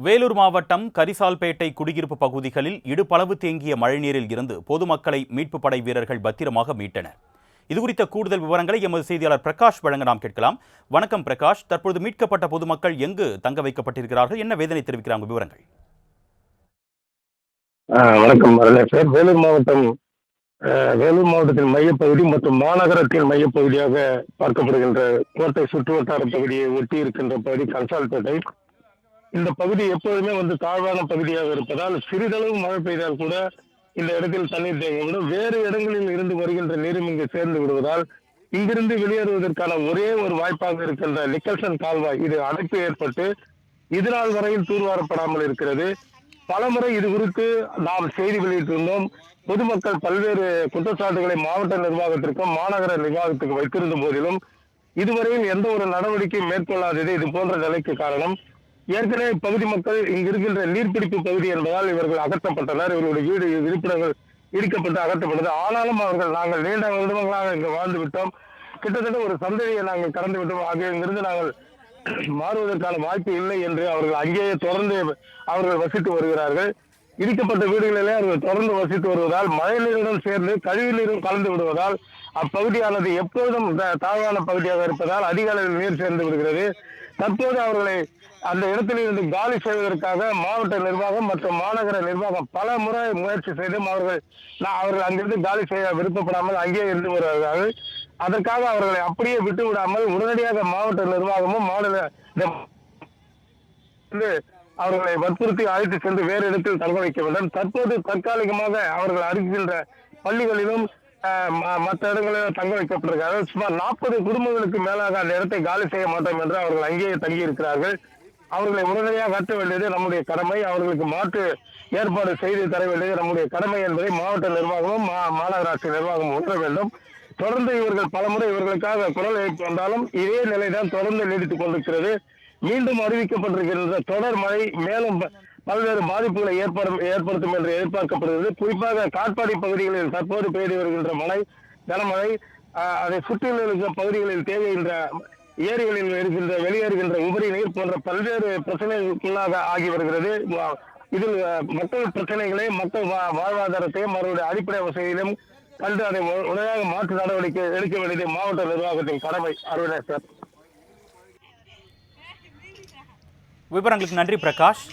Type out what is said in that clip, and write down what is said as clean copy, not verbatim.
வேலூர் மாவட்டம் கரிசால்பேட்டை குடியிருப்பு பகுதிகளில் இடுப்பளவு தேங்கிய மழைநீரில் இருந்து பொதுமக்களை மீட்புப் படை வீரர்கள் பத்திரமாக மீட்டனர். இதுகுறித்த கூடுதல் விவரங்களை எமது செய்தியாளர் பிரகாஷ் வழங்க நாம் கேட்கலாம். வணக்கம் பிரகாஷ், தற்போது மீட்கப்பட்ட பொதுமக்கள் எங்கு தங்க வைக்கப்பட்டிருக்கிறார்கள், என்ன வேதனை தெரிவிக்கிறாங்க விவரங்கள்? வணக்கம். வேலூர் மாவட்டத்தின் மையப்பகுதி மற்றும் மாநகரத்தின் மையப்பகுதியாக பார்க்கப்படுகின்ற கோட்டை சுற்றுவட்டார பகுதியை ஒட்டி இருக்கின்ற பகுதி கரிசால்பேட்டை. இந்த பகுதி எப்போதுமே தாழ்வான பகுதியாக இருப்பதால் சிறிதளவு மழை பெய்தால் கூட இந்த இடத்தில் தண்ணீர் தேங்கிவிடும். வேறு இடங்களில் இருந்து வருகின்ற நீரும் இங்கு சேர்ந்து விடுவதால் இங்கிருந்து வெளியேறுவதற்கான ஒரே ஒரு வாய்ப்பாக இருக்கின்ற நிக்கல்சன் கால்வாய் இது அடைப்பு ஏற்பட்டு இதுநாள் வரையில் தூர்வாரப்படாமல் இருக்கிறது. பலமுறை இது குறித்து நாம் செய்தி வெளியிட்டிருந்தோம். பொதுமக்கள் பல்வேறு குற்றச்சாட்டுகளை மாவட்ட நிர்வாகத்திற்கும் மாநகர நிர்வாகத்துக்கு வைத்திருந்த போதிலும் இதுவரையில் எந்த ஒரு நடவடிக்கையும் மேற்கொள்ளாதது இது போன்ற நிலைக்கு காரணம். ஏற்கனவே பகுதி மக்கள் இங்கு இருக்கின்ற நீர்பிடிப்பு பகுதி என்பதால் இவர்கள் அகற்றப்பட்டனர். இவர்களுடைய வீடு இருப்பிடங்கள் இடிக்கப்பட்டு அகற்றப்பட்டது. ஆனாலும் நாங்கள் நீண்ட வருடங்களாக இங்கு வாழ்ந்து விட்டோம். கிட்டத்தட்ட ஒரு சந்ததியை நாங்கள் கடந்து விட்டோம். ஆகிய இங்கிருந்து நாங்கள் மாறுவதற்கான வாய்ப்பு இல்லை என்று அவர்கள் அங்கேயே தொடர்ந்து அவர்கள் வசித்து வருகிறார்கள். இடிக்கப்பட்ட வீடுகளிலே அவர்கள் தொடர்ந்து வசித்து வருவதால் மழை நீருடன் சேர்ந்து கழிவு நீரும் கலந்து விடுவதால் அப்பகுதியானது எப்போதும் தாழ்வான பகுதியாக இருப்பதால் அதிக அளவில் நீர் சேர்ந்து விடுகிறது. தற்போது அவர்களை அந்த இடத்தில் இருந்து காலி செய்வதற்காக மாவட்ட நிர்வாகம் மற்றும் மாநகர நிர்வாகம் பல முறை முயற்சி செய்தும் அவர்கள் அங்கிருந்து காலி செய்ய விருப்பப்படாமல் அங்கேயே இருந்து வருகிறார்கள். அதற்காக அவர்களை அப்படியே விட்டு விடாமல் உடனடியாக மாவட்ட நிர்வாகமும் மாநில அவர்களை வற்புறுத்தி அழைத்து சென்று வேறு இடத்தில் தங்க வைக்க வேண்டும். தற்போது தற்காலிகமாக அவர்கள் அருகின்ற பள்ளிகளிலும் மற்ற இடங்களிலும் தங்க வைக்கப்பட்டிருக்கிறார்கள். சுமார் 40 குடும்பங்களுக்கு மேலாக அந்த இடத்தை காலி செய்ய மாட்டோம் என்று அவர்கள் அங்கேயே தங்கி இருக்கிறார்கள். அவர்களை உடனடியாக கட்ட வேண்டியது நம்முடைய கடமை. அவர்களுக்கு மாற்று ஏற்பாடு செய்து தர வேண்டியது நம்முடைய கடமை என்பதை மாவட்ட நிர்வாகமும் மாநகராட்சி நிர்வாகமும் உணர வேண்டும். தொடர்ந்து இவர்கள் பலமுறை இவர்களுக்காக குரல் எழுப்பி வந்தாலும் இதே நிலைதான் தொடர்ந்து நீடித்துக் கொண்டிருக்கிறது. மீண்டும் அறிவிக்கப்பட்டிருக்கின்ற தொடர் மழை மேலும் பல்வேறு பாதிப்புகளை ஏற்படுத்தும் என்று எதிர்பார்க்கப்படுகிறது. குறிப்பாக காட்பாடி பகுதிகளில் தற்போது பெய்து வருகின்ற கனமழை அதை சுற்றியுள்ள இருக்கிற பகுதிகளில் தேவைகின்ற ஏரிகளில் இருக்கின்ற வெளியேறுகின்ற உபரி நீர் போன்ற பல்வேறு பிரச்சனைகளுக்குள்ளாக ஆகி வருகிறது. இதில் மக்கள் பிரச்சனைகளை மக்கள் வாழ்வாதாரத்தையும் அவருடைய அடிப்படை வசதியிலும் கண்டு அதை உடனடியாக மாற்று நடவடிக்கை எடுக்க வேண்டியது மாவட்ட நிர்வாகத்தின் கடமை. அருணேஸ்வர். விவரங்களுக்கு நன்றி பிரகாஷ்.